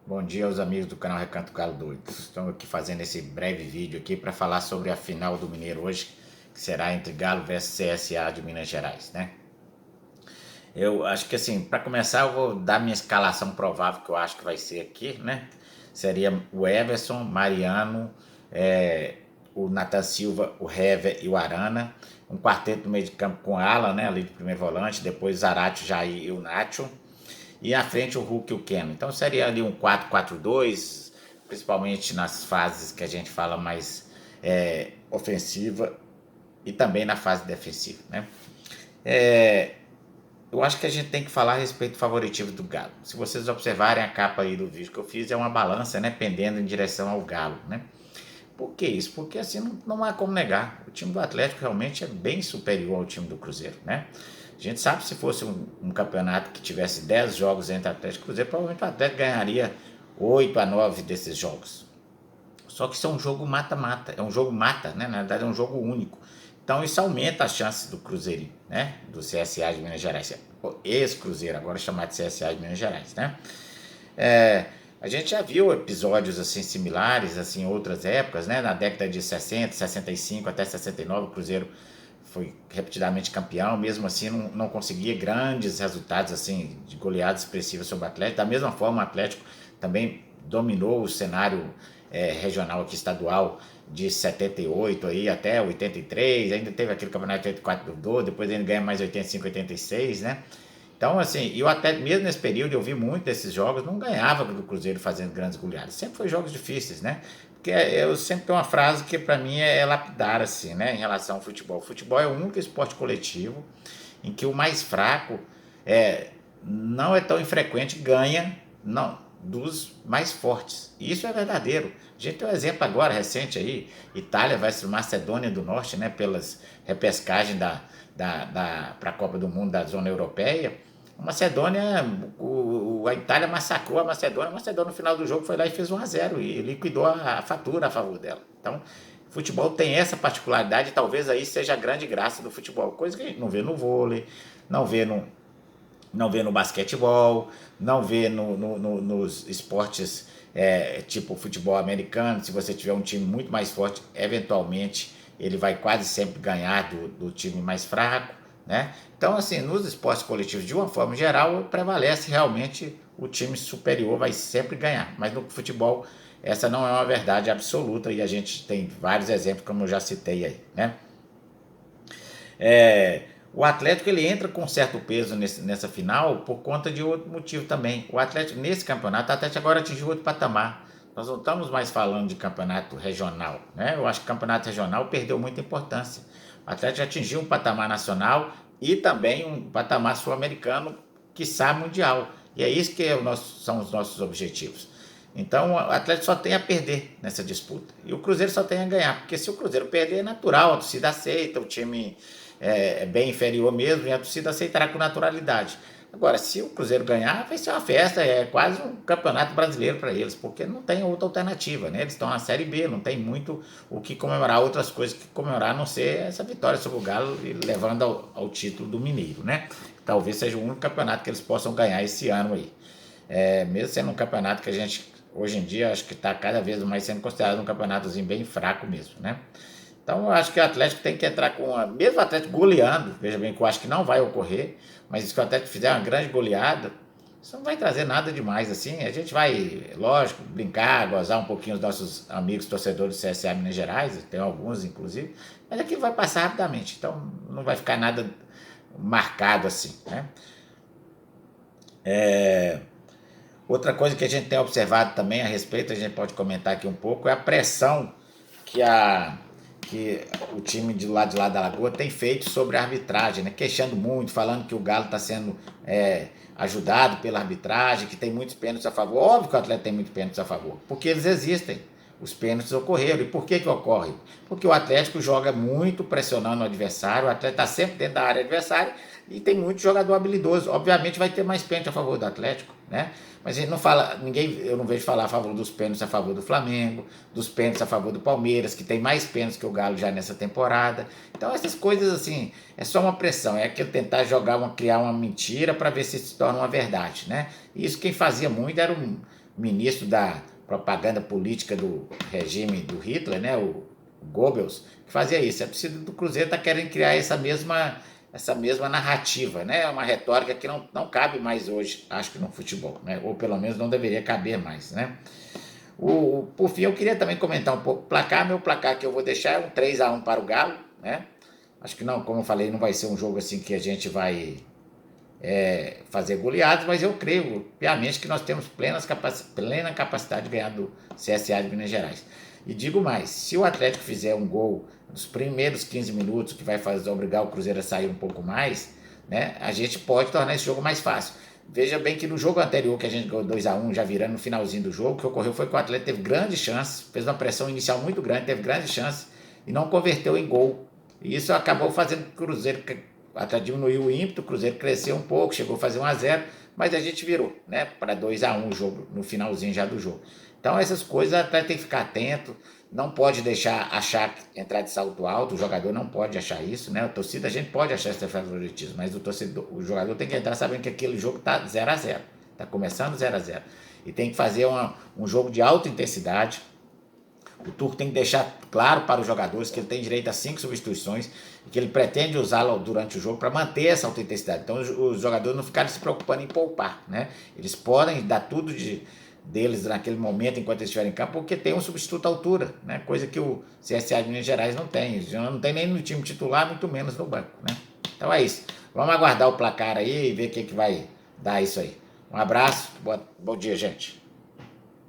Bom dia aos amigos do canal Recanto Galo Doidos. Estamos aqui fazendo esse breve vídeo aqui para falar sobre a final do Mineiro hoje, que será entre Galo versus CSA de Minas Gerais, né? Eu acho que assim, para começar eu vou dar minha escalação provável que eu acho que vai ser aqui, né? Seria o Everson, Mariano, é, o Nathan Silva, o Hever e o Arana. Um quarteto no meio de campo com Alan, né? Ali de primeiro volante, depois Zarate, Jair e o Nacho. E à frente o Hulk e o Keno. Então seria ali um 4-4-2, principalmente nas fases que a gente fala mais ofensiva e também na fase defensiva, né? É, eu acho que a gente tem que falar a respeito do favoritismo do Galo. Se vocês observarem a capa aí do vídeo que eu fiz, é uma balança, né, pendendo em direção ao Galo, né? Por que isso? Porque assim não há como negar. O time do Atlético realmente é bem superior ao time do Cruzeiro, né? A gente sabe que se fosse um campeonato que tivesse 10 jogos entre Atlético e Cruzeiro, provavelmente o Atlético ganharia 8 a 9 desses jogos. Só que isso é um jogo mata-mata, é um jogo mata, né? Na verdade é um jogo único. Então isso aumenta as chances do Cruzeiro, né? Do CSA de Minas Gerais. Ex-Cruzeiro, agora chamado de CSA de Minas Gerais, né? É, a gente já viu episódios assim similares assim em outras épocas, né? Na década de 60, 65 até 69, o Cruzeiro foi repetidamente campeão, mesmo assim não conseguia grandes resultados assim de goleadas expressivas sobre o Atlético. Da mesma forma, o Atlético também dominou o cenário regional aqui estadual de 78 aí até 83, ainda teve aquele campeonato de 84 do Dor, depois ainda ganha mais 85, 86, né? Então, assim, eu até mesmo nesse período eu vi muito desses jogos, não ganhava do Cruzeiro fazendo grandes goleadas. Sempre foi jogos difíceis, né? Porque eu sempre tenho uma frase que para mim é lapidar, assim, né? Em relação ao futebol. O futebol é o único esporte coletivo em que o mais fraco não é tão infrequente, ganha não, dos mais fortes. E isso é verdadeiro. A gente tem um exemplo agora, recente aí, Itália versus Macedônia do Norte, né? Pelas repescagem para a Copa do Mundo da zona europeia. A Macedônia, a Itália massacrou a Macedônia no final do jogo foi lá e fez 1-0 e liquidou a fatura a favor dela. Então, o futebol tem essa particularidade, e talvez aí seja a grande graça do futebol, coisa que a gente não vê no vôlei, não vê no basquetebol, não vê nos esportes tipo futebol americano. Se você tiver um time muito mais forte, eventualmente ele vai quase sempre ganhar do time mais fraco, né? Então, assim, nos esportes coletivos, de uma forma geral, prevalece realmente o time superior vai sempre ganhar. Mas no futebol, essa não é uma verdade absoluta e a gente tem vários exemplos, como eu já citei aí, né? O Atlético ele entra com certo peso nessa final por conta de outro motivo também. O Atlético, nesse campeonato, o Atlético agora atingiu outro patamar. Nós não estamos mais falando de campeonato regional, né? Eu acho que o campeonato regional perdeu muita importância. O Atlético atingiu um patamar nacional e também um patamar sul-americano, quiçá mundial. E é isso que são os nossos objetivos. Então o Atlético só tem a perder nessa disputa. E o Cruzeiro só tem a ganhar. Porque se o Cruzeiro perder é natural, a torcida aceita, o time é bem inferior mesmo e a torcida aceitará com naturalidade. Agora, se o Cruzeiro ganhar, vai ser uma festa, é quase um campeonato brasileiro para eles, porque não tem outra alternativa, né? Eles estão na Série B, não tem muito o que comemorar, outras coisas que comemorar, a não ser essa vitória sobre o Galo e levando ao título do Mineiro, né? Talvez seja o único campeonato que eles possam ganhar esse ano aí. Mesmo sendo um campeonato que a gente, hoje em dia, acho que está cada vez mais sendo considerado um campeonatozinho bem fraco mesmo, né? Então eu acho que o Atlético tem que entrar mesmo o Atlético goleando, veja bem que eu acho que não vai ocorrer, mas se o Atlético fizer uma grande goleada, isso não vai trazer nada demais assim. A gente vai, lógico, brincar, gozar um pouquinho os nossos amigos torcedores do CSA Minas Gerais, tem alguns inclusive, mas aquilo vai passar rapidamente, então não vai ficar nada marcado assim, né? Outra coisa que a gente tem observado também a respeito, a gente pode comentar aqui um pouco, é a pressão que, que o time de lá da Lagoa tem feito sobre a arbitragem, né? Queixando muito, falando que o Galo está sendo ajudado pela arbitragem, que tem muitos pênaltis a favor. Óbvio que o Atlético tem muitos pênaltis a favor, porque eles existem. Os pênaltis ocorreram. E por que ocorre? Porque o Atlético joga muito pressionando o adversário, o Atlético está sempre dentro da área adversária e tem muito jogador habilidoso. Obviamente vai ter mais pênalti a favor do Atlético, né? Mas a gente não fala, eu não vejo falar a favor dos pênaltis a favor do Flamengo, dos pênaltis a favor do Palmeiras, que tem mais pênaltis que o Galo já nessa temporada. Então essas coisas assim, é só uma pressão, é aquilo tentar criar uma mentira para ver se torna uma verdade, né? Isso quem fazia muito era ministro da propaganda política do regime do Hitler, né, o Goebbels, que fazia isso. A torcida do Cruzeiro está querendo criar essa mesma narrativa, né? Uma retórica que não cabe mais hoje, acho que no futebol, né? Ou pelo menos não deveria caber mais, né? Por fim, eu queria também comentar um pouco o placar. Meu placar que eu vou deixar é um 3-1 para o Galo, né? Acho que não, como eu falei, não vai ser um jogo assim que a gente vai fazer goleadas, mas eu creio piamente que nós temos plena capacidade de ganhar do CSA de Minas Gerais. E digo mais, se o Atlético fizer um gol nos primeiros 15 minutos, que vai obrigar o Cruzeiro a sair um pouco mais, né, a gente pode tornar esse jogo mais fácil. Veja bem que no jogo anterior, que a gente ganhou 2-1, já virando no finalzinho do jogo, o que ocorreu foi que o Atlético teve grandes chances, fez uma pressão inicial muito grande, teve grandes chances e não converteu em gol. E isso acabou fazendo que o Cruzeiro até diminuiu o ímpeto, o Cruzeiro cresceu um pouco, chegou a fazer 1-0, mas a gente virou, né, para 2-1 o jogo, no finalzinho já do jogo. Então essas coisas até tem que ficar atento, não pode deixar achar entrar de salto alto, o jogador não pode achar isso, né? A torcida a gente pode achar esse favoritismo, mas o jogador tem que entrar sabendo que aquele jogo está 0-0, está começando 0-0 e tem que fazer um jogo de alta intensidade. O Turco tem que deixar claro para os jogadores que ele tem direito a 5 substituições e que ele pretende usá-la durante o jogo para manter essa alta intensidade. Então os jogadores não ficarem se preocupando em poupar, né? Eles podem dar tudo deles naquele momento enquanto eles estiverem em campo, porque tem um substituto à altura, né? Coisa que o CSA de Minas Gerais não tem. Não tem nem no time titular, muito menos no banco, né? Então é isso. Vamos aguardar o placar aí e ver o que vai dar isso aí. Um abraço, bom dia, gente.